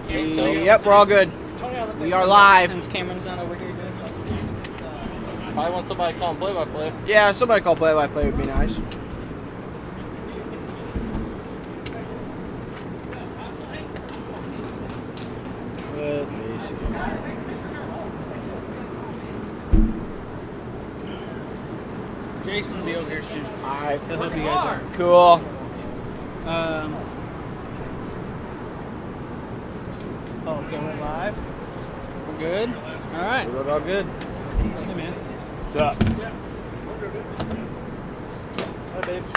Yep, we're all good. We are live. Since Cameron's not over here, Probably want somebody to call him play-by-play. Yeah, somebody call play-by-play would be nice. Let me see. Jason will be over here soon. Alright. He'll help you guys out. Cool. Okay, we're live. We're good. All right. We're all good. Hey, man. What's up? Hi, babes.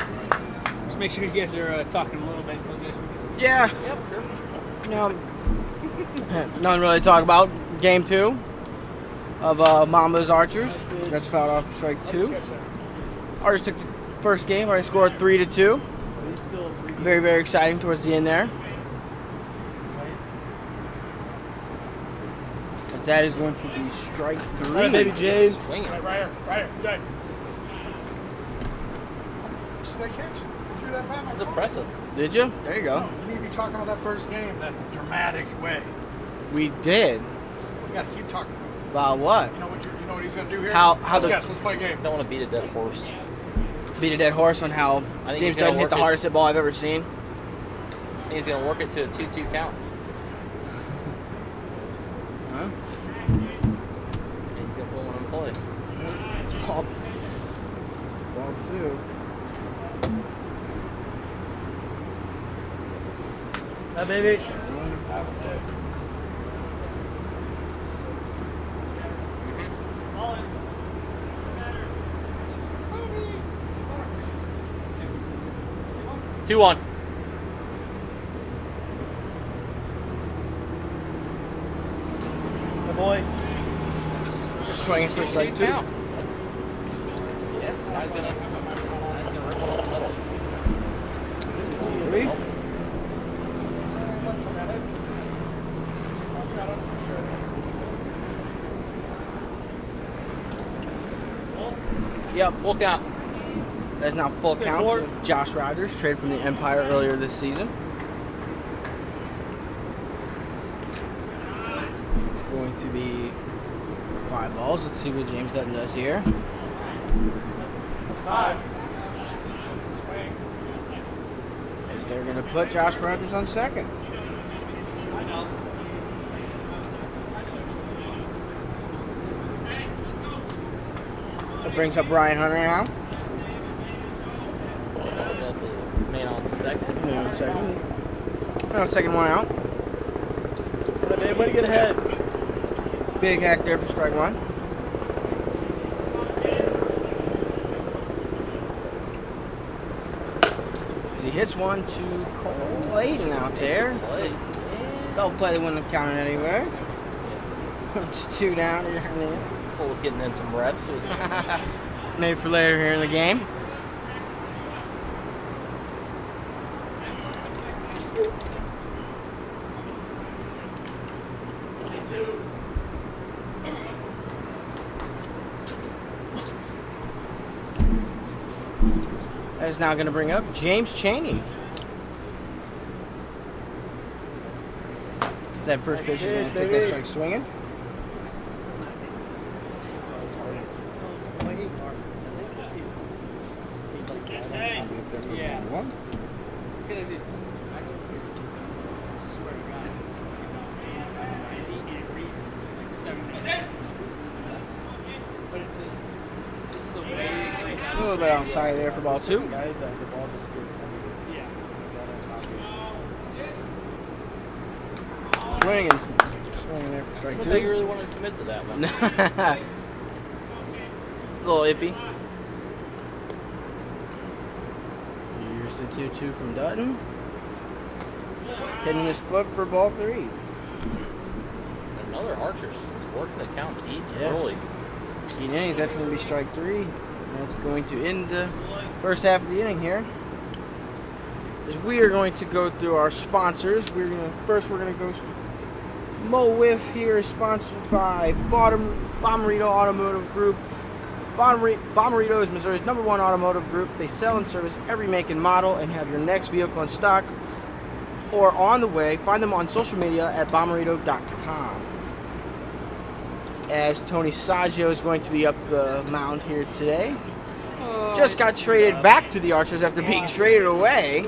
Just make sure you guys are talking a little bit until Jason gets here. Yeah. Yep, sure. Nothing really to talk about. Game 2 of Mambas Archers. That's fouled off strike 2. Archers took the first game. Already scored 3-2. Very, very exciting towards the end there. But that is going to be strike 3. Right, baby James. Swing it. Right here. Good. See that catch? You threw that back. That's impressive. Did you? There you go. No, you need to be talking about that first game that dramatic way. We did. We got to keep talking. About what? You know what he's gonna do here? How Let's the- guess. Let's play a game. Don't want to beat a dead horse. Beat a dead horse on how I think James he's gonna Dutton hit work the it. hardest hit ball I've ever seen. I think he's going to work it to a 2-2 count. Huh? And he's going to put one on play. It's ball 2. Hi, baby. Two one. Hi, boy. Swinging for strike 2. Yeah. Guy's going to rip it off the middle. 3. Yep. Full count. That is now full count. To Josh Riders, traded from the Empire earlier this season. It's going to be 5 balls. Let's see what James Dutton does here. 5. As they're going to put Josh Riders on second. That brings up Brian Hunter now. Man on second. Man on second. No, second one out. Hi, babe. Way to get ahead. Big hack there for strike 1. As he hits one to Cole Layton out there. Play. Double play, they wouldn't have counted anyway. It's 2 down here. Cole's getting in some reps. Maybe for later here in the game. That is now going to bring up James Chaney. That first pitch is going to take that strike swinging. Yeah. One. But it's just, it's the way. A little bit outside there for ball 2. Guys, the ball just Yeah. Swinging there for I strike don't 2. think you really wanted to commit to that one. A little iffy. Here's the 2-2 from Dutton. Hitting his foot for ball 3. Another Archer's working the count deep Yeah. early. 18 innings, that's going to be strike 3. That's going to end the first half of the inning here. As we are going to go through our sponsors. We're going to go. MO WIFF here is sponsored by Bommarito Automotive Group. Bommarito is Missouri's #1 automotive group. They sell and service every make and model and have your next vehicle in stock. or on the way. Find them on social media at bomberito.com. As Tony Saggio is going to be up the mound here today. Just got traded back to the Archers after being traded away.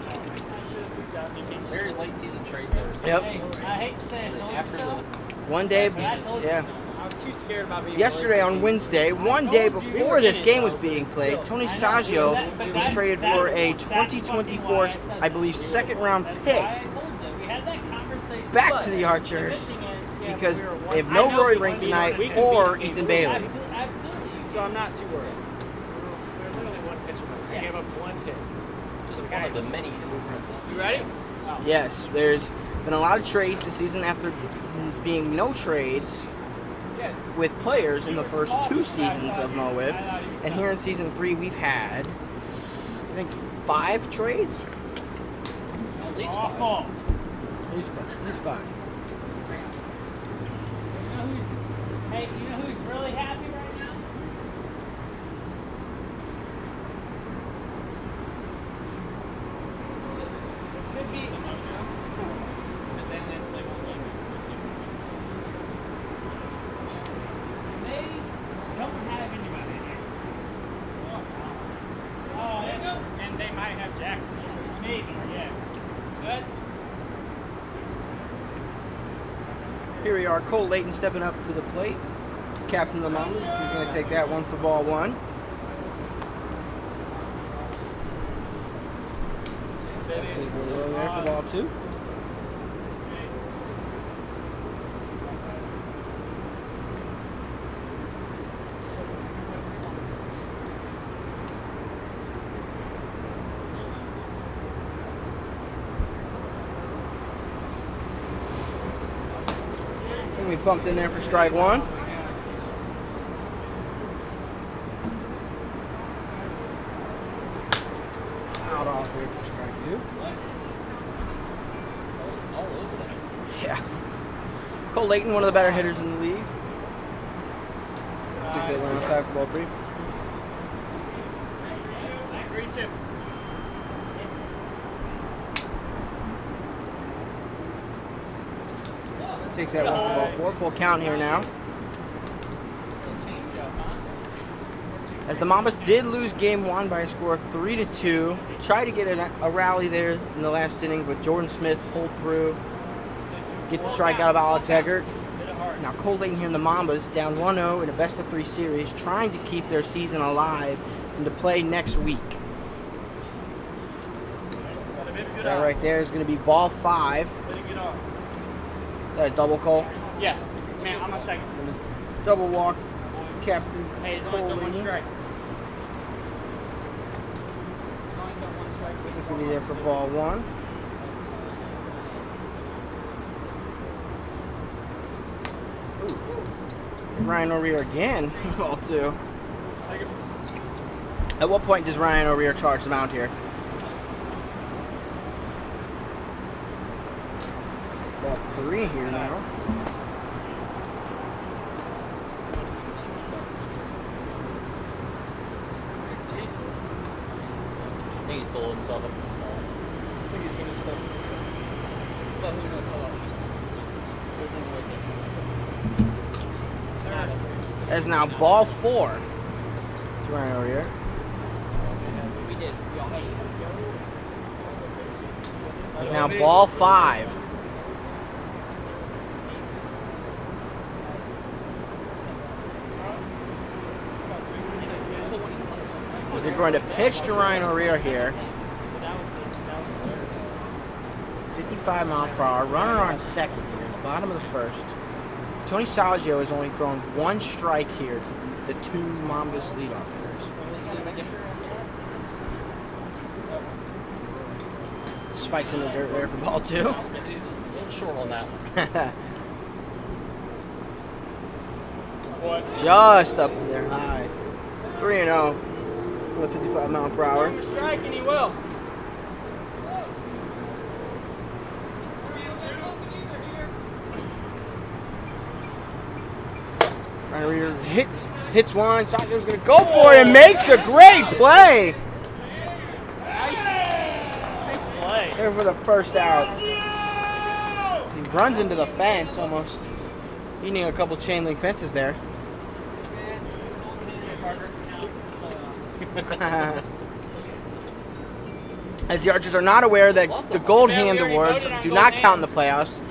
Very late season trade there. Yep. I hate to say it. After the One day, yeah. I was too scared about being Yesterday on Wednesday, one day before this game was being played, Tony Saggio was traded for a 2024, I believe, second-round pick back to the Archers because they have no Rory Rink tonight or Ethan Bailey. Absolutely. So I'm not too worried. There's literally one pitch away. I gave up one hit. just one of the many movements this season. You ready? Yes, there's been a lot of trades this season after being no trades with players in the first 2 seasons of Mo WIFF. And here in season 3, we've had, I think, 5 trades? At least 5. At least 5. Hey, you know who's really happy right now? Could be the mojo. Because then they won't let us. They don't have anybody in here. Oh, there you go. And they might have Jackson. Maybe, yeah. Good. Here we are, Cole Layton stepping up to the plate. Captain of the Mambas. He's going to take that one for ball 1. That's going to go low there for ball 2. And we bumped in there for strike 1. Out off there for strike 2. All over that. Yeah. Cole Layton, one of the better hitters in the league. Takes that one outside for ball 3. 3-2. Takes that one for ball 4. Full count here now. As the Mambas did lose game 1 by a score of 3-2. Tried to get a rally there in the last inning, but Jordan Smith pulled through. Get the strikeout of Alex Eggert. Now Cole Layton here in the Mambas, down 1-0 in a best-of-3 series, trying to keep their season alive and to play next week. That right there is going to be ball 5. Is that a double, Cole? Yeah. Man, I'm on second. Double walk, Captain Hey, he's Cole only got one Layton. strike. He's only got one strike. It's going to be there for ball 1. Ooh. Ryan O'Rear again, ball 2. At what point does Ryan O'Rear charge the mound here? Ball 3 here now. I think he sold himself up in the small. I think he's doing stuff. But who knows how long he's doing. That is now ball 4 to Ryan O'Rear. We did. We all hated It's now ball 5. They're going to pitch to Ryan O'Rear here. 55 mile per hour. Runner on second here, the bottom of the first. Tony Saggio has only thrown 1 strike here to the 2 Mambas leadoff hitters. Spikes in the dirt there for ball 2. A little short on that one. Just up in there high. 3-0 with 55 mile per hour. him. Strike and he will. Ryan O'Rear hits one. Saggio's going to go for it and makes a great play. Nice play. There for the first out. runs into the fence almost. Eating a couple chain link fences there. As the Archers are not aware that the gold hand awards do not count in the playoffs.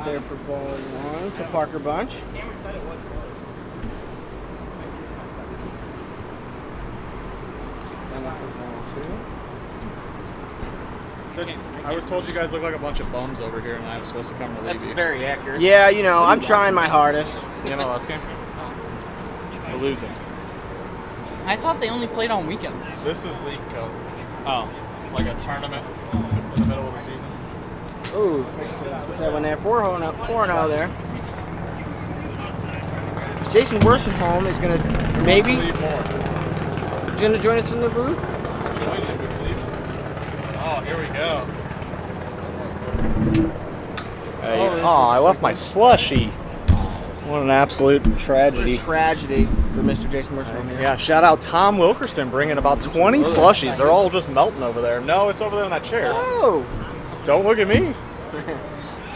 There for ball 1 to Parker Bunch. And for ball 2. I was told you guys look like a bunch of bums over here, and I was supposed to come relieve That's you. very accurate. Yeah, you know, I'm trying my hardest. The MLS game? We're losing. I thought they only played on weekends. This is League Cup. Oh. It's like a tournament in the middle of the season. Ooh, Makes sense. that one there, 4-0 there. Jason Worsenholm is going to maybe Leave more. going to join us in the booth. Oh, here we go. Hey, I left my slushie. What an absolute tragedy. Tragedy for Mr. Jason Worsenholm here. Yeah, shout out Tom Wilkerson bringing about 20 slushies. They're all just melting over there. No, it's over there in that chair. Oh, Don't look at me.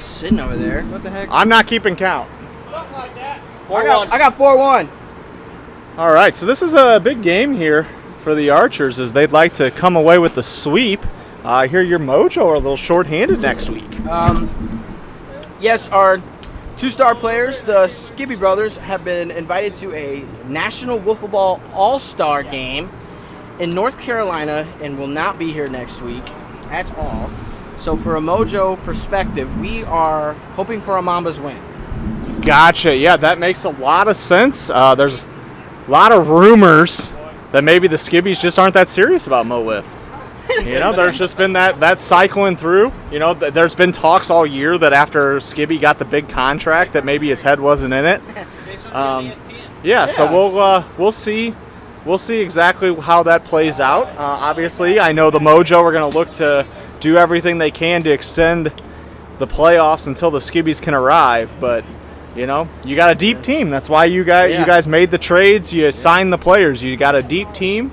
sitting over there. What the heck? I'm not keeping count. I got 4-1. All right, so this is a big game here for the Archers as they'd like to come away with the sweep. I hear your Mojo are a little short-handed next week. Yes, our 2-star players, the Skibby brothers, have been invited to a National Wiffle Ball All-Star game in North Carolina and will not be here next week at all. So for a Mojo perspective, we are hoping for a Mambas win. Gotcha. Yeah, that makes a lot of sense. There's a lot of rumors that maybe the Skibbies just aren't that serious about Mo WIFF. You know, there's just been that cycling through. You know, there's been talks all year that after Skibby got the big contract that maybe his head wasn't in it. Yeah, so we'll see exactly how that plays out. Obviously, I know the Mojo are going to look to do everything they can to extend the playoffs until the Skibbies can arrive, but you know, you got a deep team. That's why you guys made the trades. You signed the players. You got a deep team.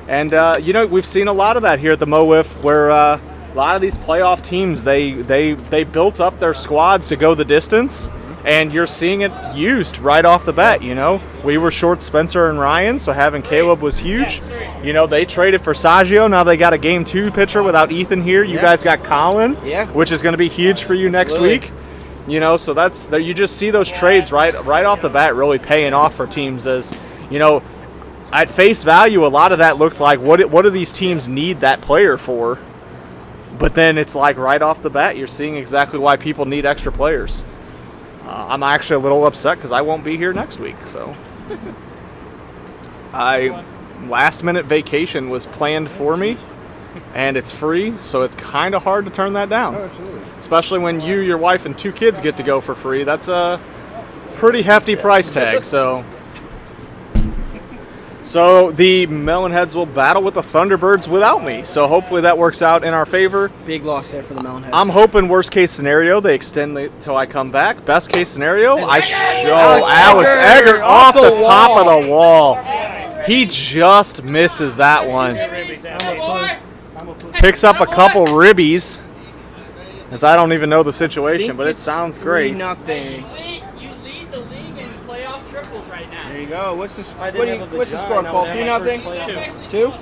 And, you know, we've seen a lot of that here at the Mo WIFF where a lot of these playoff teams, they built up their squads to go the distance, and you're seeing it used right off the bat, you know. We were short Spencer and Ryan, so having Caleb was huge. You know, they traded for Saggio. Now they got a Game 2 pitcher without Ethan here. You guys got Colin, which is going to be huge for you next week. You know, so you just see those trades right off the bat really paying off for teams as, you know, at face value, a lot of that looked like what do these teams need that player for? But then it's like right off the bat, you're seeing exactly why people need extra players. I'm actually a little upset because I won't be here next week. So, last minute vacation was planned for me, and it's free, so it's kind of hard to turn that down. Oh, absolutely. Especially when you, your wife, and 2 kids get to go for free. That's a pretty hefty price tag. So the Melonheads will battle with the Thunderbirds without me. So hopefully that works out in our favor. Big loss there for the Melonheads. I'm hoping worst case scenario they extend till I come back. Best case scenario, I show Alex Egger off the top of the wall. He just misses that one. Picks up a couple ribbies, as I don't even know the situation, but it sounds great. 3-0. You lead the league in playoff triples right now. There you go. What's the score, Paul? 3-0? 2?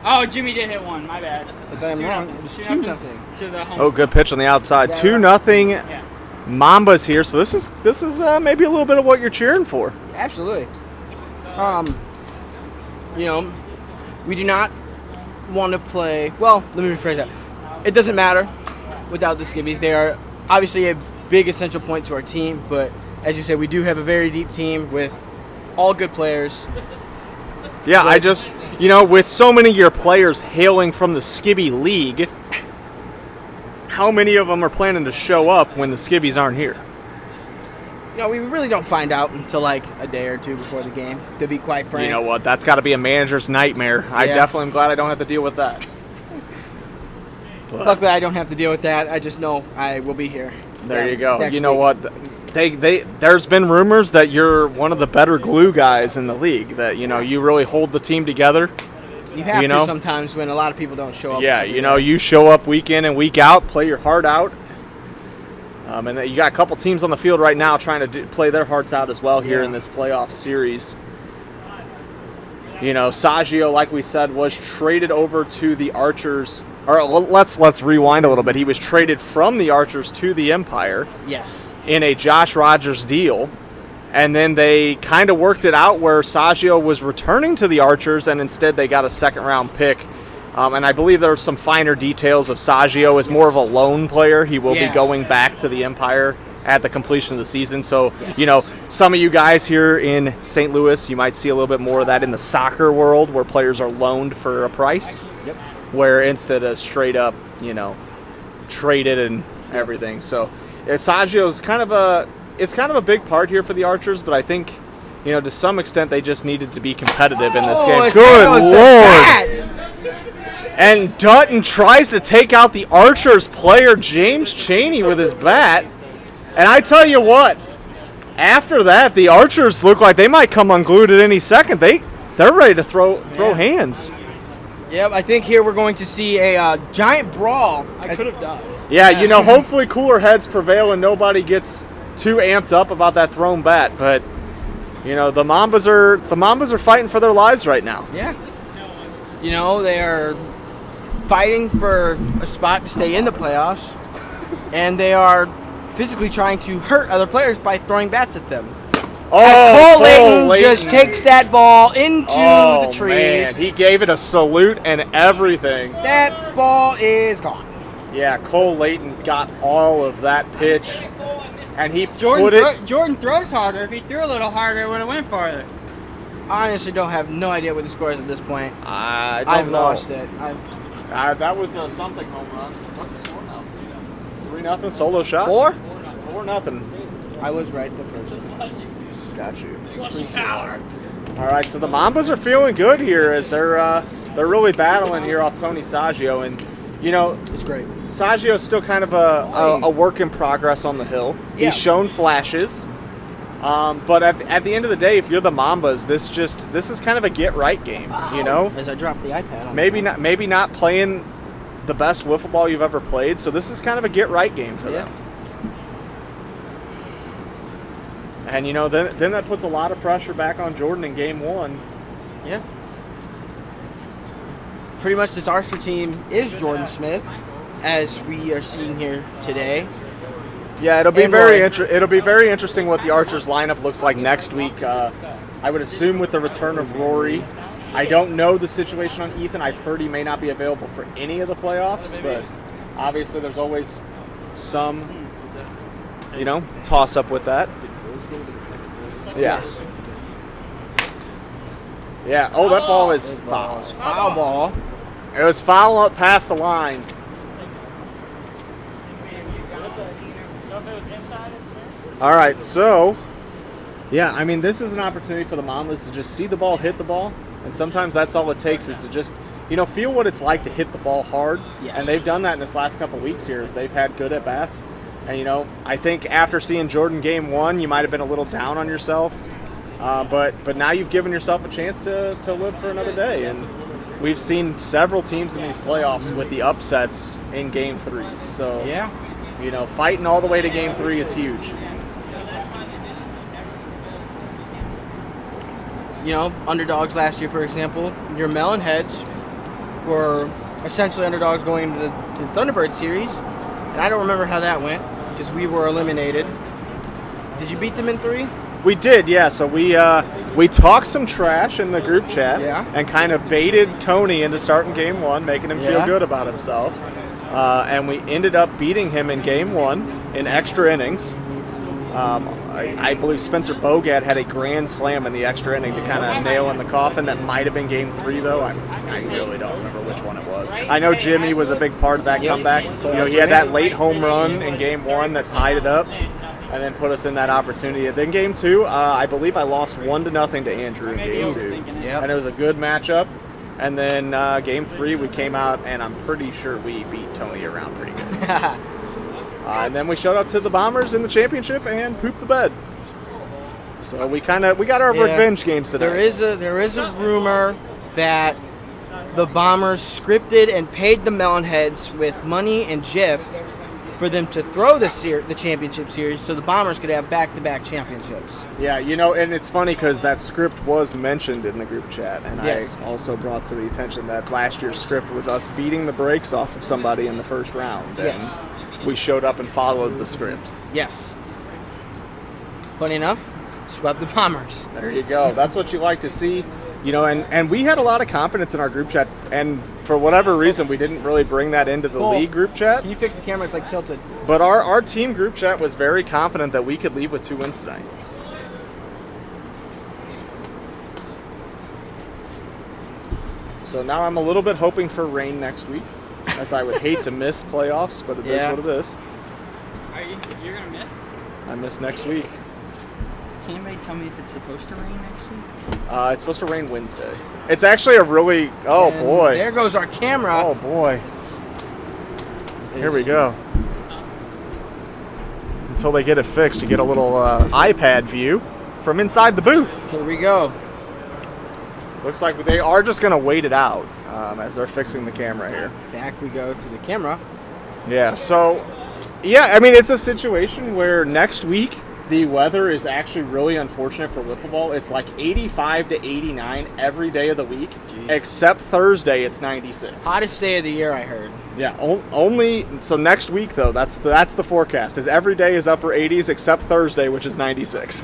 Oh, Jimmy did hit one. My bad. Because I am wrong. It's 2-0. To the home. Oh, good pitch on the outside. 2-0. Mambas here. So this is maybe a little bit of what you're cheering for. Absolutely. You know, we do not want to play. Well, let me rephrase that. It doesn't matter without the Skibbies. They are obviously a big essential point to our team, but as you said, we do have a very deep team with all good players. Yeah, I just, you know, with so many of your players hailing from the Skibby League, how many of them are planning to show up when the Skibbies aren't here? You know, we really don't find out until like a day or two before the game, to be quite frank. You know what? That's got to be a manager's nightmare. I definitely am glad I don't have to deal with that. But luckily, I don't have to deal with that. I just know I will be here. There you go. You know what? There's been rumors that you're one of the better glue guys in the league, that, you know, you really hold the team together. You have You to know? sometimes when a lot of people don't show up. Yeah, every you know, day. you show up week in and week out, play your heart out. And then you got a couple teams on the field right now trying to play their hearts out as well here Yeah. in this playoff series. You know, Saggio, like we said, was traded over to the Archers. Or let's rewind a little bit. He was traded from the Archers to the Empire Yes. in a Josh Rogers deal. And then they kind of worked it out where Saggio was returning to the Archers, and instead they got a second-round pick. And I believe there are some finer details of Saggio as more of a lone player. He will be Yes. going back to the Empire at the completion of the season. So, you know, some of you guys here in St. Louis, you might see a little bit more of that in the soccer world where players are loaned for a price. Yep. Where instead of straight up, you know, traded and everything. So, Saggio's kind of a big part here for the Archers, but I think, you know, to some extent they just needed to be competitive in this game. it's- Good that was the Lord. bat. And Dutton tries to take out the Archers player, James Chaney, with his bat. And I tell you what, after that, the Archers look like they might come unglued at any second. They're ready to throw hands. Yep, I think here we're going to see a giant brawl. I could have died. Yeah, you know, hopefully cooler heads prevail and nobody gets too amped up about that thrown bat. But, you know, the Mambas are fighting for their lives right now. Yeah. You know, they are fighting for a spot to stay in the playoffs, and they are physically trying to hurt other players by throwing bats at them. Cole Layton just takes that ball into the trees. Man, he gave it a salute and everything. That ball is gone. Yeah, Cole Layton got all of that pitch, and he put Jordan, it. Jordan throws harder. If he threw a little harder, it would have went farther. I honestly don't have no idea what the score is at this point. I don't I've know. lost it. That was a something home run. What's the score now? 3-0 solo shot. 4-0. I was right the first. Got you. All right, so the Mambas are feeling good here as they're really battling here off Tony Saggio, and you know, It's great. Saggio's still kind of a work in progress on the hill. Yeah. He's shown flashes, but at the end of the day, if you're the Mambas, this is kind of a get right game. You know, As I dropped the iPad on maybe not playing the best wiffle ball you've ever played, so this is kind of a get right game for them. And you know, then that puts a lot of pressure back on Jordan in game one. Yeah. Pretty much this Archer team is Jordan Smith, as we are seeing here today. Yeah, it'll be And very Roy. it'll be very interesting what the Archers lineup looks like next week. I would assume with the return of Rory. I don't know the situation on Ethan. I've heard he may not be available for any of the playoffs, but obviously there's always some, you know, toss up with that. Yeah. Yeah. Oh, that ball is foul. Foul ball. It was foul up past the line. All right, so yeah, I mean, this is an opportunity for the Mambas to just see the ball, hit the ball, and sometimes that's all it takes is to just, you know, feel what it's like to hit the ball hard. Yes. And they've done that in this last couple weeks here, as they've had good at bats. And you know, I think after seeing Jordan game one, you might have been a little down on yourself, but now you've given yourself a chance to live for another day. And we've seen several teams in these playoffs with the upsets in game threes. So Yeah. you know, fighting all the way to game three is huge. You know, underdogs last year, for example, your Melon Heads were essentially underdogs going into the Thunderbird series, and I don't remember how that went because we were eliminated. Did you beat them in 3? We did, yeah. So we talked some trash in the group chat, Yeah. and kind of baited Tony into starting game one, making him feel Yeah. good about himself. And we ended up beating him in game one in extra innings. I believe Spencer Bogat had a grand slam in the extra inning to kind of nail in the coffin. That might have been game 3, though. I really don't remember which one it was. I know Jimmy was a big part of that comeback. You know, he had that late home run in game 1 that tied it up and then put us in that opportunity. Then game 2, I believe I lost 1-0 to Andrew in game 2. Yep. And it was a good matchup. And then game 3, we came out, and I'm pretty sure we beat Tony around pretty good. And then we showed up to the Bombers in the championship and pooped the bed. So we got our revenge games today. There is a rumor that the Bombers scripted and paid the Melonheads with money and GIF for them to throw the championship series so the Bombers could have back-to-back championships. Yeah, and it's funny because that script was mentioned in the group chat, and Yes. I also brought to the attention that last year's script was us beating the brakes off of somebody in the first round. Yes. And we showed up and followed the script. Yes. Funny enough, swept the Bombers. There you go. That's what you like to see. And we had a lot of confidence in our group chat, and for whatever reason, we didn't really bring that into the Cole, league group chat. Can you fix the camera? It's like tilted. But our team group chat was very confident that we could leave with 2 wins tonight. So now I'm a little bit hoping for rain next week, as I would hate to miss playoffs, but it is Yeah. what it is. You're gonna miss? I miss next week. Can anybody tell me if it's supposed to rain next week? It's supposed to rain Wednesday. It's actually a really... Oh, And boy. there goes our camera. Oh, boy. Here we go. Until they get it fixed, you get a little iPad view from inside the booth. So here we go. Looks like they are just going to wait it out as they're fixing the camera here. Back we go to the camera. Yeah, so, yeah, I mean, it's a situation where next week the weather is actually really unfortunate for wiffle ball. It's like 85 to 89 every day of the week, except Thursday, it's 96. Hottest day of the year, I heard. Yeah, only so next week though. That's the forecast. Is every day is upper 80s except Thursday, which is 96.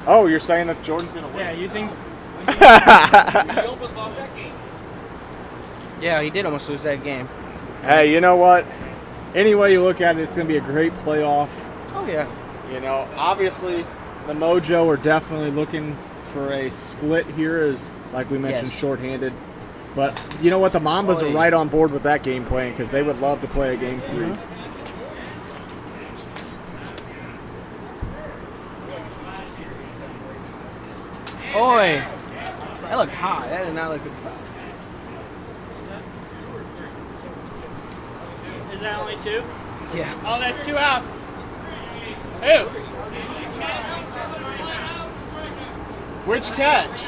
Oh, you're saying that Jordan's gonna win? Yeah, you think? Yeah, he did almost lose that game. Hey, you know what? Any way you look at it, it's gonna be a great playoff. Oh yeah. Obviously, the Mojo are definitely looking for a split here, as like we mentioned, Yes. shorthanded. But you know what? The Mambas Oh, are yeah. right on board with that game plan because they would love to play a game 3. Oi! That looked hot. That did not look good. Is that only 2? Yeah. Oh, that's 2 outs. Who? Which catch?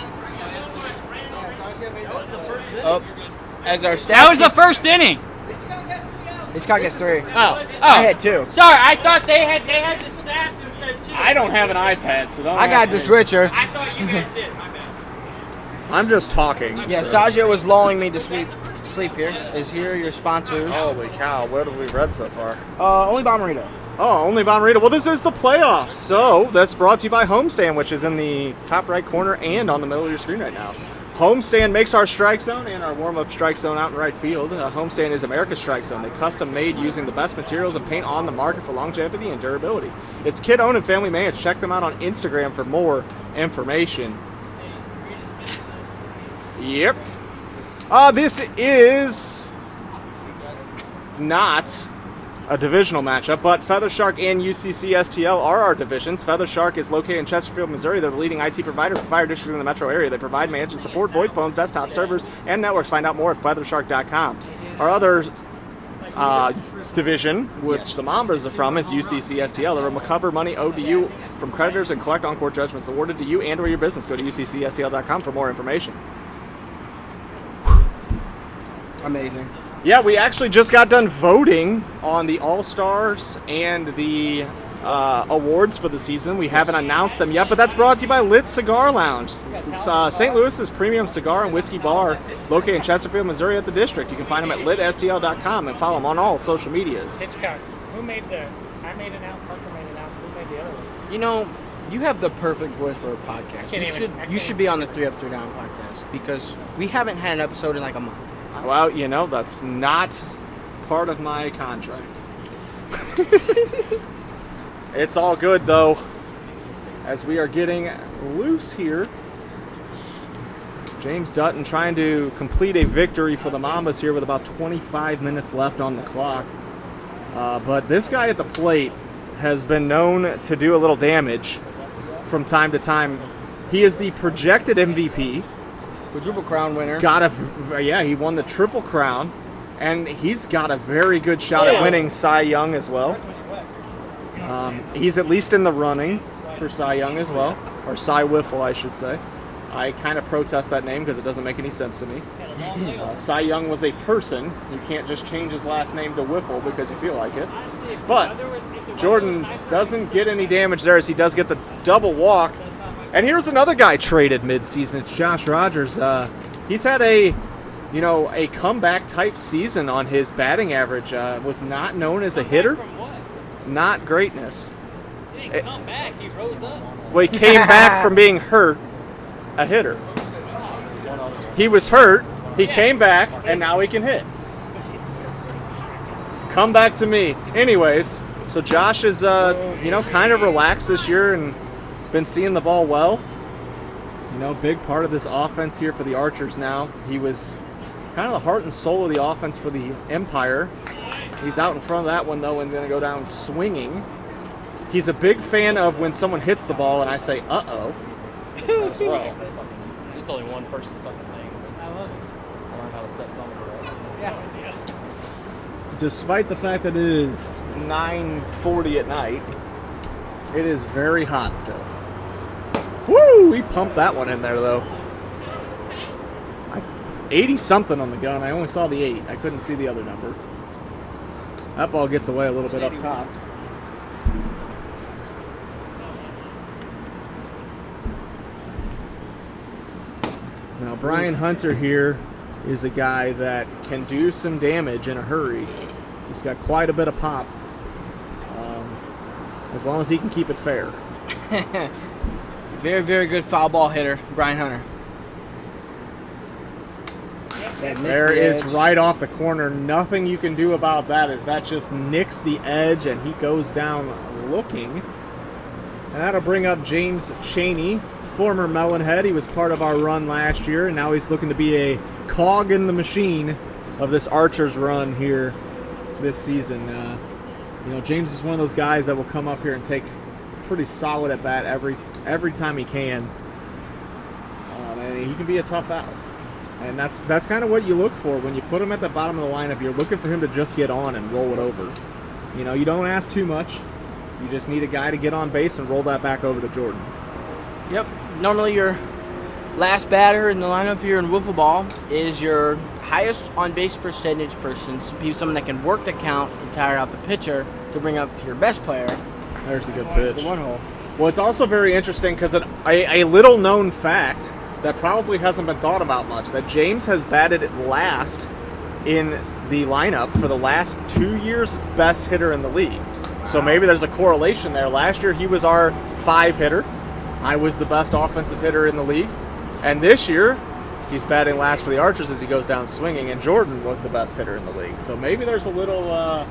Oh, as our stats. That was the first inning. Hitchcock gets 3. Oh. I had 2. Sorry, I thought they had the stats and said 2. I don't have an iPad, so don't. I got ask the me. switcher. I thought you guys did. My bad. I'm just talking. Yeah, so. Sajio was lulling me to sleep here. Is here your sponsors? Holy cow! What have we read so far? Only Bomberito. Oh, only Bomberito. Well, this is the playoffs, so that's brought to you by HomeStand, which is in the top right corner and on the middle of your screen right now. HomeStand makes our strike zone and our warm-up strike zone out in right field. HomeStand is America's strike zone. They custom made using the best materials and paint on the market for longevity and durability. It's kid-owned and family managed. Check them out on Instagram for more information. Yep. This is not a divisional matchup, but Feather Shark and UCC STL are our divisions. Feather Shark is located in Chesterfield, Missouri. They're the leading IT provider for fire districts in the metro area. They provide, manage, and support VoIP phones, desktop servers, and networks. Find out more at feathershark.com. Our other division, which the Mambas are from, is UCC STL. They're a recover money owed to you from creditors and collect on-court judgments awarded to you and or your business. Go to uccstl.com for more information. Amazing. Yeah, we actually just got done voting on the All-Stars and the awards for the season. We haven't announced them yet, but that's brought to you by Lit Cigar Lounge. It's St. Louis's premium cigar and whiskey bar located in Chesterfield, Missouri at the District. You can find them at litstl.com and follow them on all social medias. Hitchcock. Who made I made an out. Parker made an out. Who made the other one? You know, you have the perfect voice for a podcast. You should be on the 3 Up 3 Down podcast because we haven't had an episode in like a month. Well, that's not part of my contract. It's all good, though, as we are getting loose here. James Dutton trying to complete a victory for the Mambas here with about 25 minutes left on the clock. But this guy at the plate has been known to do a little damage from time to time. He is the projected MVP. Quadruple crown winner. He won the Triple Crown, and he's got a very good shot at winning Cy Young as well. He's at least in the running for Cy Young as well. or Cy Wiffle, I should say. I kind of protest that name because it doesn't make any sense to me. Cy Young was a person. You can't just change his last name to Wiffle because you feel like it. But Jordan doesn't get any damage there as he does get the double walk. And here's another guy traded midseason. It's Josh Rogers. He's had a comeback type season on his batting average. Was not known as a hitter. Not greatness. He didn't come back. He rose up. Well, he came back from being hurt. A hitter. He was hurt, he came back, and now he can hit. Come back to me. Anyways, so Josh is, kind of relaxed this year and been seeing the ball well. Big part of this offense here for the Archers now. He was kind of the heart and soul of the offense for the Empire. He's out in front of that one, though, and going to go down swinging. He's a big fan of when someone hits the ball and I say, uh-oh. As well. It's only one person fucking thing. I love it. I learned how to set something right. Yeah. Despite the fact that it is 9:40 at night, it is very hot still. Woo! He pumped that one in there, though. 80-something on the gun. I only saw the 8. I couldn't see the other number. That ball gets away a little bit up top. Now, Brian Hunter here is a guy that can do some damage in a hurry. He's got quite a bit of pop, as long as he can keep it fair. Very, very good foul ball hitter, Brian Hunter. There is right off the corner. Nothing you can do about that as that just nicks the edge and he goes down looking. And that'll bring up James Chaney, former Melonhead. He was part of our run last year, and now he's looking to be a cog in the machine of this Archers run here this season. James is one of those guys that will come up here and take pretty solid at bat every time he can. And he can be a tough out. And that's kind of what you look for when you put him at the bottom of the lineup. You're looking for him to just get on and roll it over. You don't ask too much. You just need a guy to get on base and roll that back over to Jordan. Yep. Normally your last batter in the lineup here in Wiffle Ball is your highest on-base percentage person, someone that can work the count and tire out the pitcher to bring up your best player. There's a good pitch. The one hole. Well, it's also very interesting because a little-known fact that probably hasn't been thought about much, that James has batted last in the lineup for the last 2 years best hitter in the league. So maybe there's a correlation there. Last year he was our 5 hitter. I was the best offensive hitter in the league. And this year he's batting last for the Archers as he goes down swinging, and Jordan was the best hitter in the league. So maybe there's a little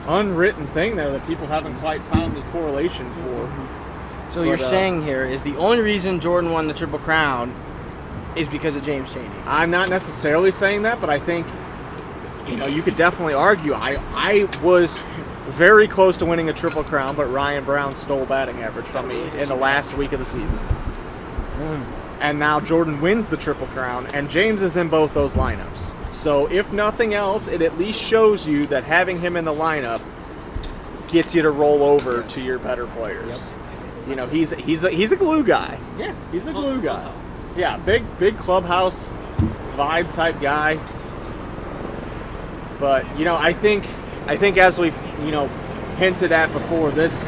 unwritten thing there that people haven't quite found the correlation for. So you're saying here is the only reason Jordan won the Triple Crown is because of James Chaney. I'm not necessarily saying that, but I think you could definitely argue. I was very close to winning a Triple Crown, but Ryan Brown stole batting average from me in the last week of the season. And now Jordan wins the Triple Crown, and James is in both those lineups. So if nothing else, it at least shows you that having him in the lineup gets you to roll over to your better players. Yep. He's a glue guy. Yeah, he's a glue guy. Yeah, big clubhouse vibe type guy. But I think as we've hinted at before, this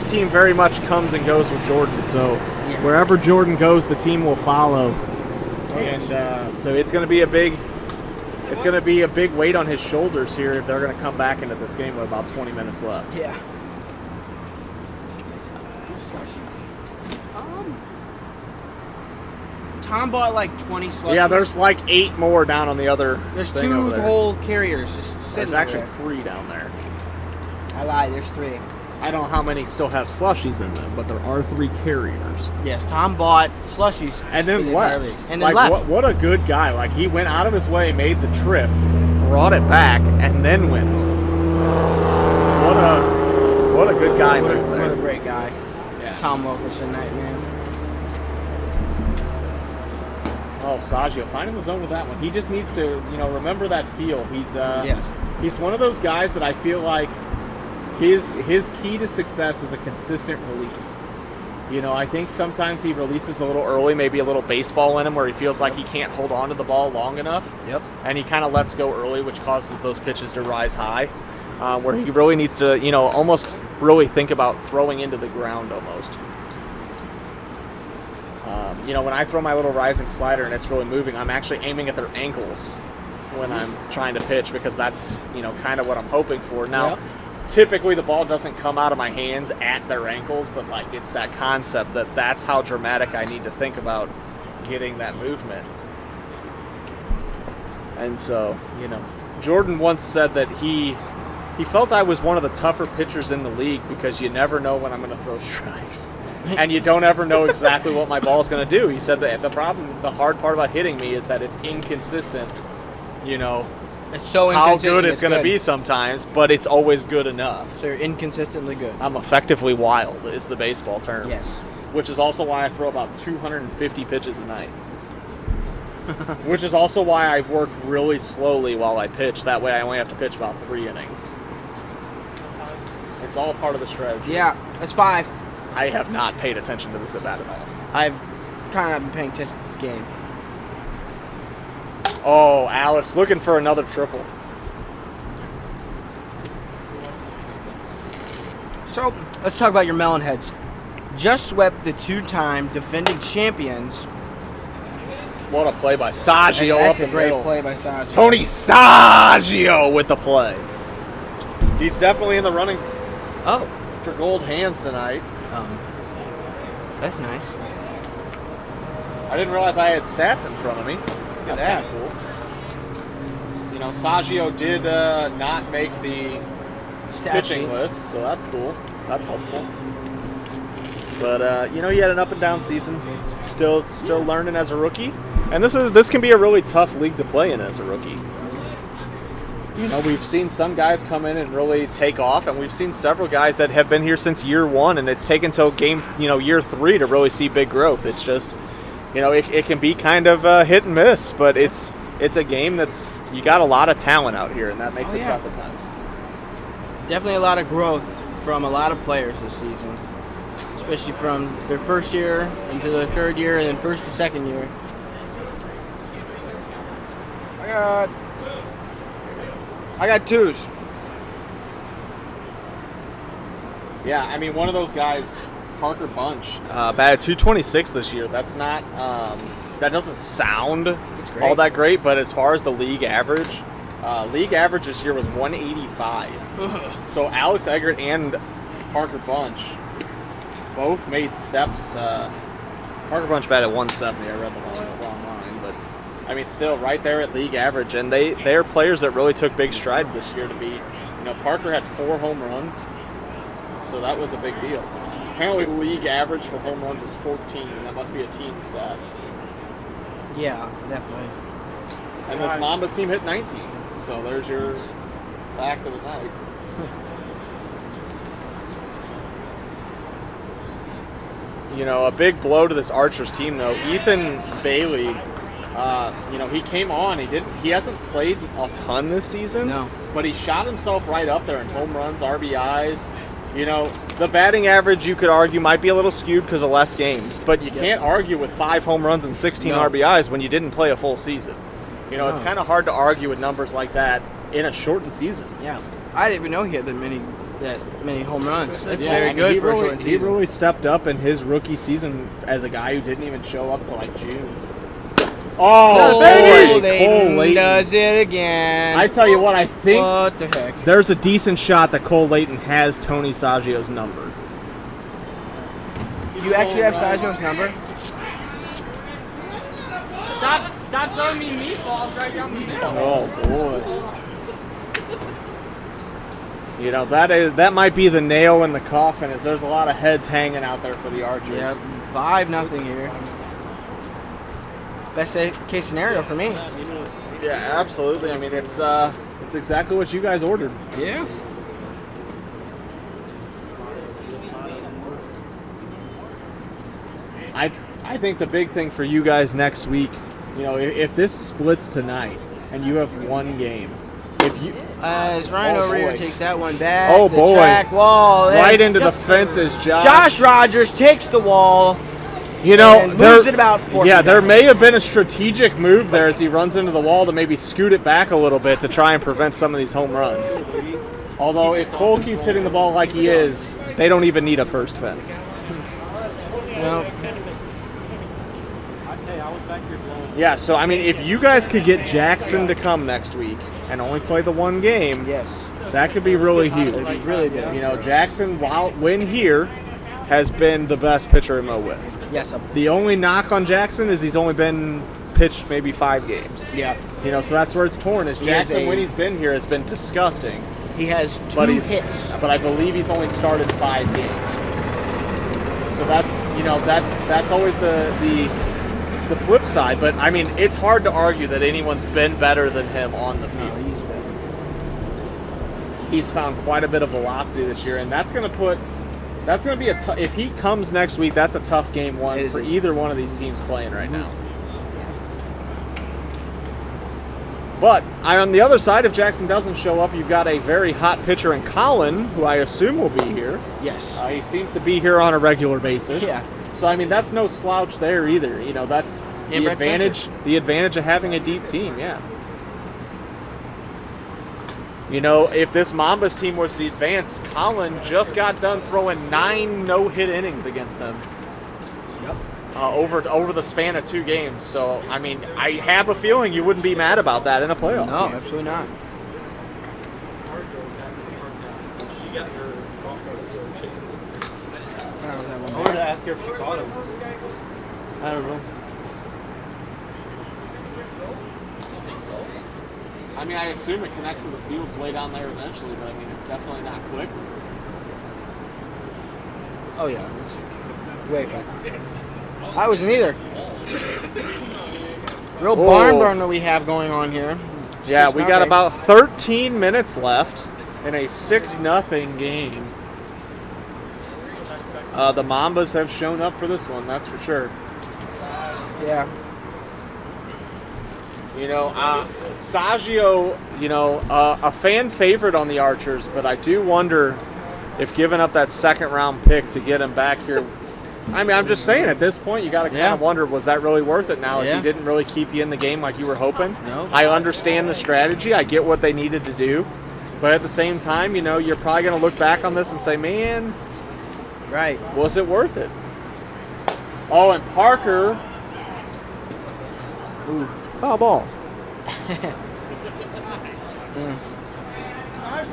team very much comes and goes with Jordan. So wherever Jordan goes, the team will follow. And so it's going to be a big weight on his shoulders here if they're going to come back into this game with about 20 minutes left. Yeah. Tom bought like 20 slushies. Yeah, there's like 8 more down on the other. There's thing 2 over there. whole carriers just sitting There's actually there. 3 down there. I lied, there's 3. I don't know how many still have slushies in them, but there are 3 carriers. Yes, Tom bought slushies. And then left. And then left. What a good guy. Like, he went out of his way, made the trip, brought it back, and then went home. What a good guy move there. What a great guy. Yeah. Tom Wilkerson night, man. Oh, Saggio, finding the zone with that one. He just needs to, remember that feel. He's one of those guys that I feel like his key to success is a consistent release. You know, I think sometimes he releases a little early, maybe a little baseball in him where he feels like he can't hold on to the ball long enough. Yep. And he kind of lets go early, which causes those pitches to rise high, where he really needs to, you know, almost really think about throwing into the ground almost. You know, when I throw my little rising slider and it's really moving, I'm actually aiming at their ankles when I'm trying to pitch because that's, you know, kind of what I'm hoping for. Now, Yep. typically the ball doesn't come out of my hands at their ankles, but like it's that concept that that's how dramatic I need to think about getting that movement. And so, you know, Jordan once said that he felt I was one of the tougher pitchers in the league because you never know when I'm going to throw strikes. And you don't ever know exactly what my ball is going to do. He said that the hard part about hitting me is that it's inconsistent, you know, It's so how inconsistent. good it's going to be sometimes, but it's always good enough. So you're inconsistently good. I'm effectively wild is the baseball term. Yes. Which is also why I throw about 250 pitches a night. Which is also why I work really slowly while I pitch. That way I only have to pitch about 3 innings. It's all part of the strategy. Yeah, that's 5. I have not paid attention to this at bat at all. I've kind of been paying attention to this game. Oh, Alex looking for another triple. So, let's talk about your Melonheads. Just swept the 2-time defending champions. What a play by Saggio Hey, that's up a the great middle. play by Saggio. Tony Saggio with the play. He's definitely in the running Oh, for gold hands tonight. that's nice. I didn't realize I had stats in front of me. That's that. kind of cool. You know, Saggio did not make the pitching list, so that's cool. That's helpful. But you know, he had an up and down season. Still learning as a rookie, and this can be a really tough league to play in as a rookie. You know, we've seen some guys come in and really take off, and we've seen several guys that have been here since year 1, and it's taken till year 3 to really see big growth. It's just, you know, it can be kind of hit and miss, but it's a game that's, you got a lot of talent out here, and that makes it tough at times. Definitely a lot of growth from a lot of players this season, especially from their first year into their 3rd year and then 1st to 2nd year. I got 2s. Yeah, I mean, one of those guys, Parker Bunch, batted 226 this year. That's not, that doesn't sound great. all that great, but as far as the league average this year was 185. So Alex Eggert and Parker Bunch both made steps. Parker Bunch batted 170. I read the wrong line, but I mean, still right there at league average. And they're players that really took big strides this year to be, you know, Parker had 4 home runs, so that was a big deal. Apparently, league average for home runs is 14. That must be a team stat. Yeah, definitely. And this Mambas team hit 19. So there's your fact of the night. You know, a big blow to this Archers team, though. Ethan Bailey, you know, he came on. He hasn't played a ton this season. No. But he shot himself right up there in home runs, RBIs. You know, the batting average, you could argue, might be a little skewed because of less games. But you can't argue with 5 home runs and 16 RBIs when you didn't play a full season. You know, it's kind of hard to argue with numbers like that in a shortened season. Yeah. I didn't even know he had that many home runs. That's Yeah, very I mean, good he for a really, shortened He season. really stepped up in his rookie season as a guy who didn't even show up till like June. Oh, Cole baby! Layton Cole Layton does it again. I tell you what, I think What the heck? there's a decent shot that Cole Layton has Tony Saggio's number. You actually have Saggio's number? Stop throwing me meatballs right down the middle. Oh boy. You know, that might be the nail in the coffin, as there's a lot of heads hanging out there for the Archers. Yeah, 5-0 here. Best case scenario for me. Yeah, absolutely. I mean, it's exactly what you guys ordered. Yeah. I think the big thing for you guys next week, you know, if this splits tonight and you have one game, If you As Ryan Oh, O'Rear boy. takes that one back. Oh, the boy. track wall. right and into the fences, Josh Rogers takes the wall. You know, and moves it about 4 yeah, feet there down. may have been a strategic move there as he runs into the wall to maybe scoot it back a little bit to try and prevent some of these home runs. Although if Cole keeps hitting the ball like he is, they don't even need a first fence. No. Yeah, so I mean, if you guys could get Jackson to come next week and only play the one game, Yes. that could be really huge. It'd be really big. You know, Jackson, while when here, has been the best pitcher in Mo Wiff. Yes. The only knock on Jackson is he's only been pitched maybe 5 games. Yeah. You know, so that's where it's torn. Is He has Jackson, a- when he's been here, has been disgusting. He has 2 But hits. but I believe he's only started 5 games. So that's that's always the flip side. But I mean, it's hard to argue that anyone's been better than him on the No, field. he's better. He's found quite a bit of velocity this year, and that's going to be a if he comes next week, that's a tough game one It is. for either one of these teams playing right now. But on the other side, if Jackson doesn't show up, you've got a very hot pitcher in Colin, who I assume will be here. Yes. He seems to be here on a regular basis. Yeah. So I mean, that's no slouch there either. You know, that's And the Brett advantage. Spencer. The advantage of having a deep team. Yeah. You know, if this Mambas team was to advance, Colin just got done throwing 9 no-hit innings against them. Yep. Over the span of 2 games. So I mean, I have a feeling you wouldn't be mad about that in a playoff No, game. absolutely not. I wanted to ask her if she caught him. I don't know. I mean, I assume it connects to the fields way down there eventually, but I mean, it's definitely not quick. Oh yeah. It's way fast. I wasn't either. Real barn burner we have going on here. Yeah, we got 6-0. about 13 minutes left in a 6-0 game. The Mambas have shown up for this one, that's for sure. Yeah. You know, Saggio, you know, a fan favorite on the Archers, but I do wonder if giving up that 2nd-round pick to get him back here. I mean, I'm just saying, at this point, you got to kind Yeah. of wonder, was that really worth it now? As Yeah. he didn't really keep you in the game like you were hoping. No. I understand the strategy. I get what they needed to do. But at the same time, you know, you're probably going to look back on this and say, man, Right. was it worth it? Oh, and Parker. Ooh. Foul ball.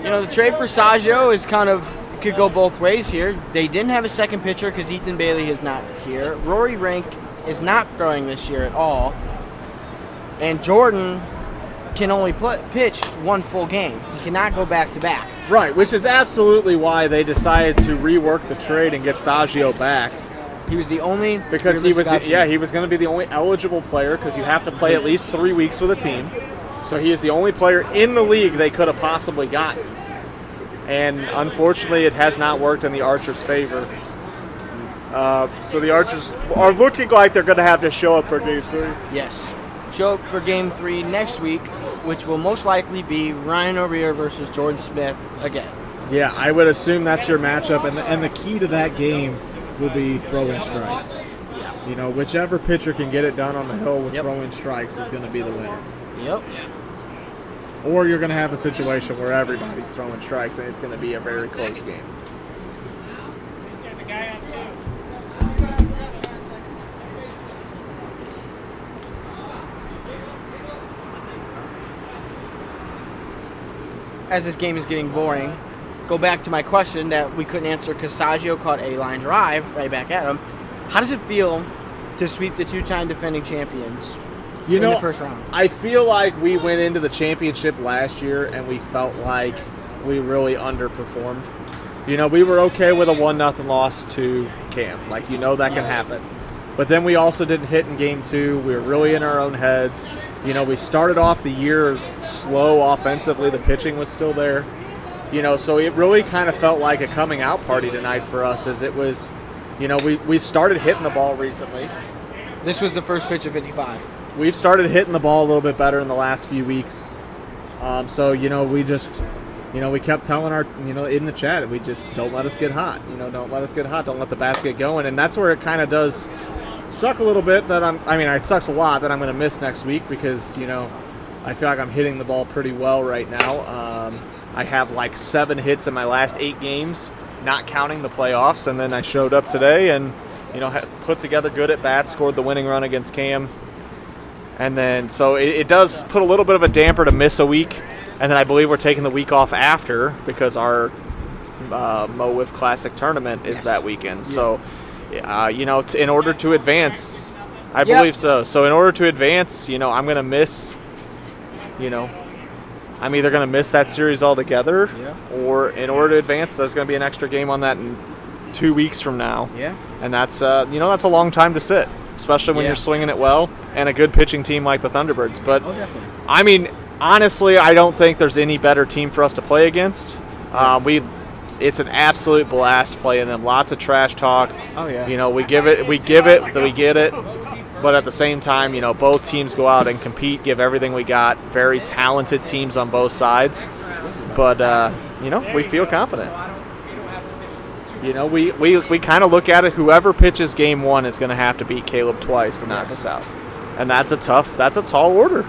You know, the trade for Saggio is kind of could go both ways here. They didn't have a second pitcher because Ethan Bailey is not here. Rory Rank is not throwing this year at all. And Jordan can only pitch 1 full game. He cannot go back to back. Right, which is absolutely why they decided to rework the trade and get Saggio back. He was the only Because he was, realistic he was going to be the only eligible player because you have to play at least 3 weeks with a team. So he is the only player in the league they could have possibly gotten. And unfortunately, it has not worked in the Archers' favor. So the Archers are looking like they're going to have to show up for Game 3. Yes. Show up for Game 3 next week, which will most likely be Ryan O'Rear versus Jordan Smith again. Yeah, I would assume that's your matchup, and the key to that game will be throwing strikes. You know, whichever pitcher can get it done on the hill with throwing strikes is going to be the winner. Yep. Or you're going to have a situation where everybody's throwing strikes, and it's going to be a very close game. There's a guy on 2. As this game is getting boring, go back to my question that we couldn't answer because Saggio caught a line drive right back at him. How does it feel to sweep the 2-time defending champions in the first round? I feel like we went into the championship last year and we felt like we really underperformed. You know, we were okay with a 1-0 loss to Cam. Like, you know that can happen. But then we also didn't hit in Game 2. We were really in our own heads. You know, we started off the year slow offensively. The pitching was still there. You know, so it really kind of felt like a coming out party tonight for us as it was, you know, we started hitting the ball recently. This was the first pitch of 55. We've started hitting the ball a little bit better in the last few weeks. So, we kept telling our, in the chat, we just don't let us get hot. Don't let us get hot. Don't let the bats get going. And that's where it kind of does suck a little bit that it sucks a lot that I'm going to miss next week because, I feel like I'm hitting the ball pretty well right now. I have like 7 hits in my last 8 games, not counting the playoffs. And then I showed up today and, put together good at bats, scored the winning run against Cam. And then, so it does put a little bit of a damper to miss a week. And then I believe we're taking the week off after because our Mo WIFF Classic tournament is that weekend. Yeah. So, in order to advance, I believe so. So in order to advance, I'm going to miss, I'm either going to miss that series altogether or in order to advance, there's going to be an extra game on that in 2 weeks from now. Yeah. And that's, that's a long time to sit, especially when you're swinging it well and a good pitching team like the Thunderbirds. But, definitely. Honestly, I don't think there's any better team for us to play against. It's an absolute blast playing them. Lots of trash talk. Oh yeah. We get it. But at the same time, both teams go out and compete, give everything we got. Very talented teams on both sides. But we feel confident. We kind of look at it. Whoever pitches game 1 is going to have to beat Caleb twice to knock us out, and that's a tall order.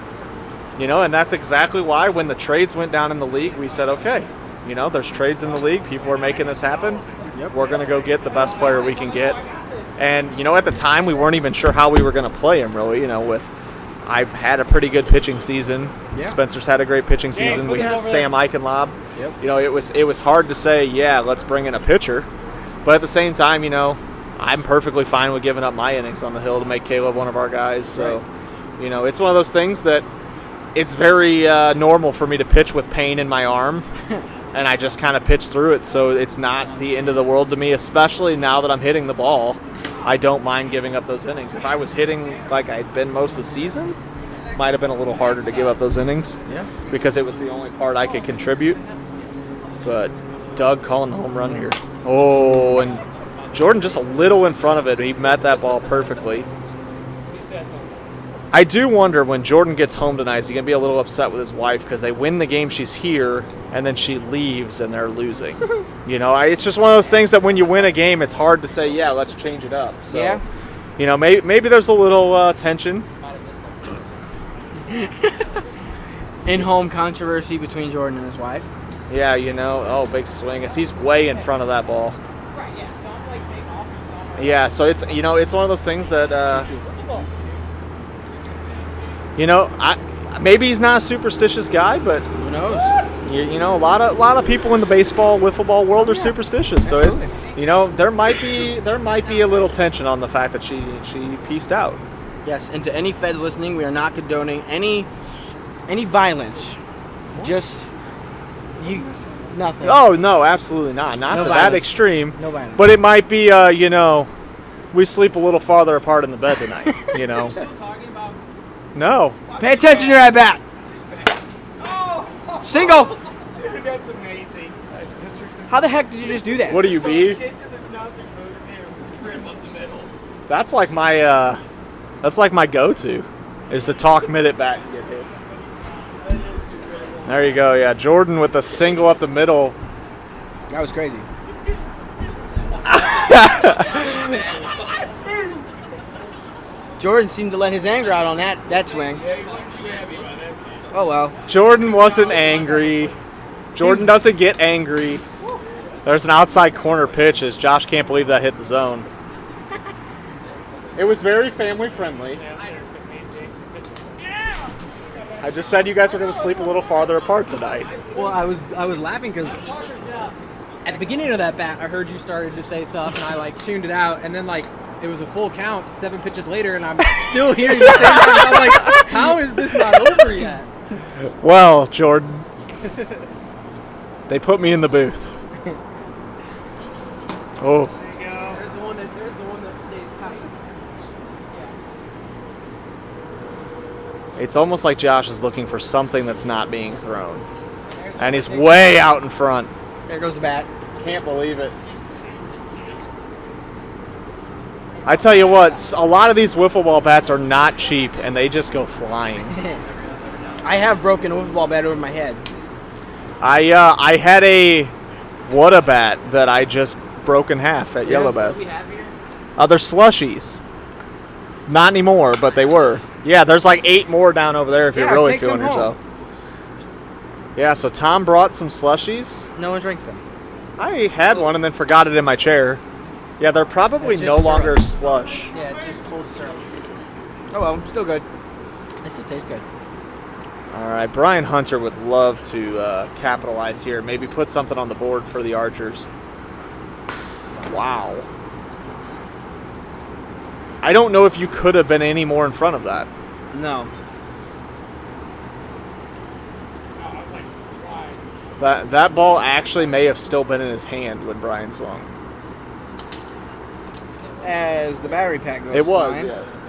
And that's exactly why when the trades went down in the league, we said, okay, there's trades in the league. People are making this happen. Yep. We're going to go get the best player we can get. And, at the time, we weren't even sure how we were going to play him, really. I've had a pretty good pitching season. Yeah. Spencer's had a great pitching season. We had Sam Eichenlob. Yep. It was hard to say, let's bring in a pitcher. But at the same time, I'm perfectly fine with giving up my innings on the hill to make Caleb one of our guys. So, it's one of those things that it's very normal for me to pitch with pain in my arm, and I just kind of pitch through it. So it's not the end of the world to me, especially now that I'm hitting the ball. I don't mind giving up those innings. If I was hitting like I'd been most of the season, it might have been a little harder to give up those innings because it was the only part I could contribute. But Doug calling the home run here. Oh, and Jordan just a little in front of it. He met that ball perfectly. I do wonder when Jordan gets home tonight, is he going to be a little upset with his wife because they win the game, she's here, and then she leaves and they're losing. It's just one of those things that when you win a game, it's hard to say, let's change it up. So, maybe there's a little tension. In-home controversy between Jordan and his wife. Yeah, big swing. He's way in front of that ball. Yeah, so it's one of those things that maybe he's not a superstitious guy, but who knows? A lot of people in the baseball wiffle ball world are superstitious. So there might be a little tension on the fact that she pieced out. Yes, and to any feds listening, we are not condoning any violence. Just nothing. Oh no, absolutely not. Not no to violence. that extreme. No violence. But it might be we sleep a little farther apart in the bed tonight. No. Pay attention to your at bat. Single. Dude, that's amazing. How the heck did you just do that? What do you be? That's like my go-to, is to talk mid at bat and get hits. There you go. Yeah, Jordan with a single up the middle. That was crazy. Jordan seemed to let his anger out on that swing. Oh well. Jordan wasn't angry. Jordan doesn't get angry. There's an outside corner pitch as Josh can't believe that hit the zone. It was very family friendly. I just said you guys were going to sleep a little farther apart tonight. Well, I was laughing because at the beginning of that bat, I heard you started to say stuff, and I tuned it out, and then it was a full count, 7 pitches later, and I'm still hearing the same thing. I'm like, how is this not over yet? Well, Jordan, they put me in the booth. Oh. There's the one that stays tight. It's almost like Josh is looking for something that's not being thrown. And he's way out in front. There goes the bat. Can't believe it. I tell you what, a lot of these wiffle ball bats are not cheap, and they just go flying. I have broken a wiffle ball bat over my head. I had a What a Bat that I just broke in half at Yellow What do Bats. we have here? They're slushies. Not anymore, but they were. Yeah, there's like 8 more down over there if you're Yeah, really take some feeling home. yourself. Yeah, so Tom brought some slushies. No one drinks them. I had one and then forgot it in my chair. Yeah, they're probably It's no just longer syrup. slush. Yeah, it's just cold syrup. Oh well, still good. It still tastes good. All right, Brian Hunter would love to capitalize here. Maybe put something on the board for the Archers. Wow. I don't know if you could have been any more in front of that. No. That ball actually may have still been in his hand when Brian swung. As the battery pack goes. It was, fine. yes.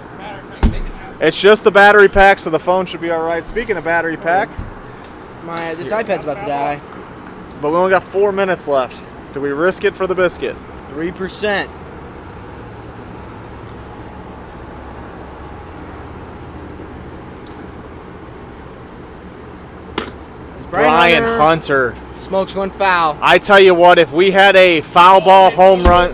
It's just the battery pack, so the phone should be all right. Speaking of battery pack, This iPad's about to die. but we only got 4 minutes left. Do we risk it for the biscuit? 3%. Brian Hunter. Smokes one foul. I tell you what, if we had a foul ball home run,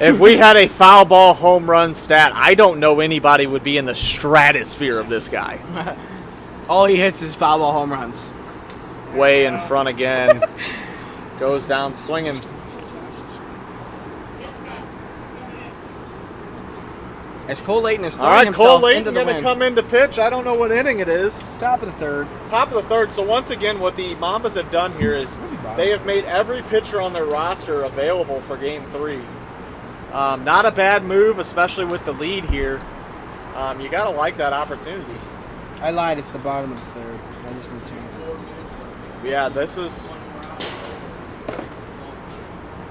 if we had a foul ball home run stat, I don't know anybody would be in the stratosphere of this guy. All he hits is foul ball home runs. Way in front again. Goes down swinging. As Cole Layton is All throwing right, Cole himself Layton into the going to wind. come into pitch. I don't know what inning it is. Top of the third. Top of the third. So once again, what the Mambas have done here is they have made every pitcher on their roster available for Game 3. Not a bad move, especially with the lead here. You got to like that opportunity. I lied. It's the bottom of the third. I just need 2. Yeah, this is...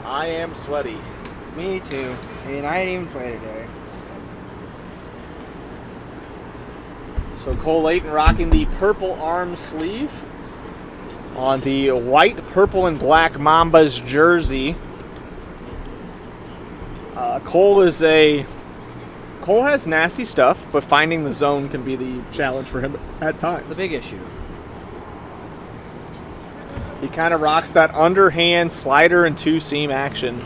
I am sweaty. Me too. And I didn't even play today. So Cole Layton rocking the purple arm sleeve on the white, purple, and black Mambas jersey. Cole has nasty stuff, but finding the zone can be the challenge for him at The times. big issue. He kind of rocks that underhand slider and 2-seam action.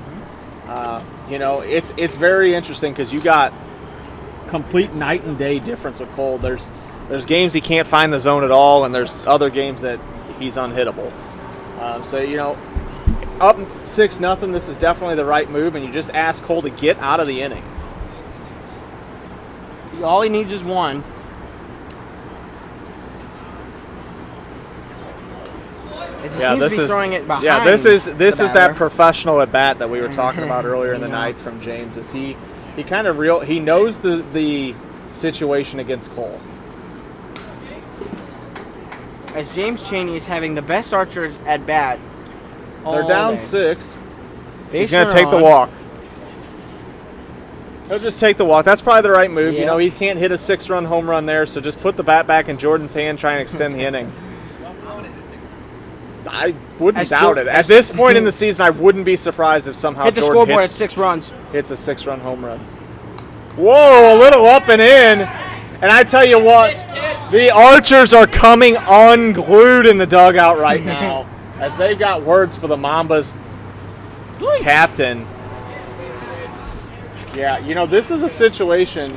It's very interesting because you got complete night and day difference with Cole. There's games he can't find the zone at all, and there's other games that he's unhittable. Up 6-0, this is definitely the right move, and you just ask Cole to get out of the inning. All he needs is 1. This is throwing it behind this is the that batter. professional at bat that we were talking about earlier in the night from James. Is he kind of he knows the situation against Cole. As James Chaney is having the best archers at bat. They're down 6. He's Base going to runner take the on. walk. He'll just take the walk. That's probably the right move. Yep. He can't hit a 6-run home run there, so just put the bat back in Jordan's hand, try and extend the inning. I wouldn't doubt it. At this point in the season, I wouldn't be surprised if somehow Hit the Jordan scoreboard at 6 runs. hits a 6-run home run. Whoa, a little up and in. And I tell you what, the Archers are coming unglued in the dugout right now as they've got words for the Mambas captain. Yeah, this is a situation.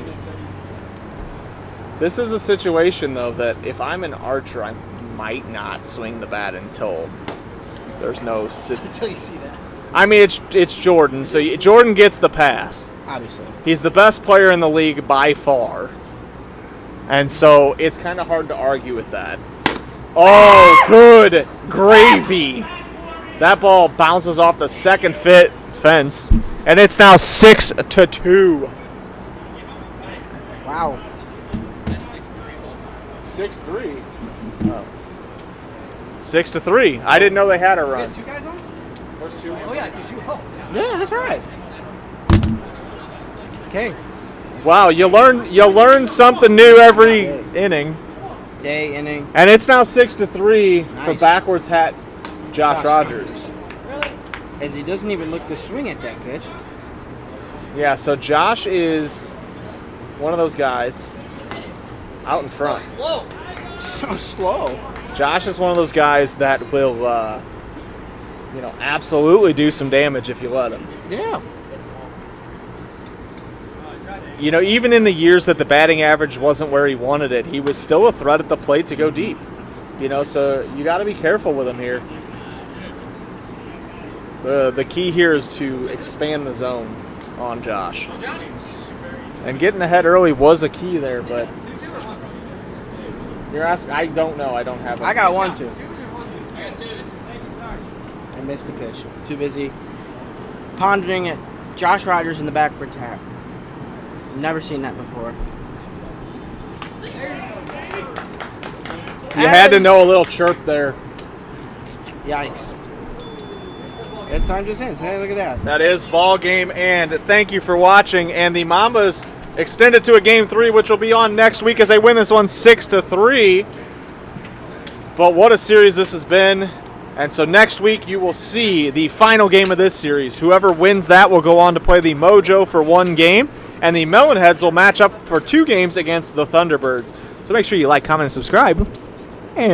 This is a situation, though, that if I'm an Archer, I might not swing the bat until there's no... Until you see that. I mean, it's Jordan, so Jordan gets the pass. Obviously. He's the best player in the league by far. And so it's kind of hard to argue with that. Oh, good gravy. That ball bounces off the second fence, and it's now 6-2. Wow. 6-3. Oh. 6-3. I didn't know they had a run. 2 guys on? There's 2. Oh yeah, because you helped. Yeah, that's right. Okay. Wow, you learn something new every inning. Day, inning. And it's now 6-3 for Nice. backwards hat Josh Rogers. As he doesn't even look to swing at that pitch. Yeah, so Josh is one of those guys out in front. So slow. Josh is one of those guys that will, absolutely do some damage if you let him. Yeah. Even in the years that the batting average wasn't where he wanted it, he was still a threat at the plate to go deep. So you got to be careful with him here. The key here is to expand the zone on Josh. And getting ahead early was a key there, but you're asking. I don't know. I don't have. I got 1-2. I missed the pitch. Too busy pondering at Josh Rogers in the backwards hat. Never seen that before. You had to know a little chirp there. Yikes. It's time just ends. Hey, look at that. That is ball game, and thank you for watching. And the Mambas extended to a game 3, which will be on next week as they win this one 6-3. But what a series this has been. And so next week you will see the final game of this series. Whoever wins that will go on to play the Mojo for 1 game. And the Melonheads will match up for 2 games against the Thunderbirds. So make sure you like, comment, and subscribe.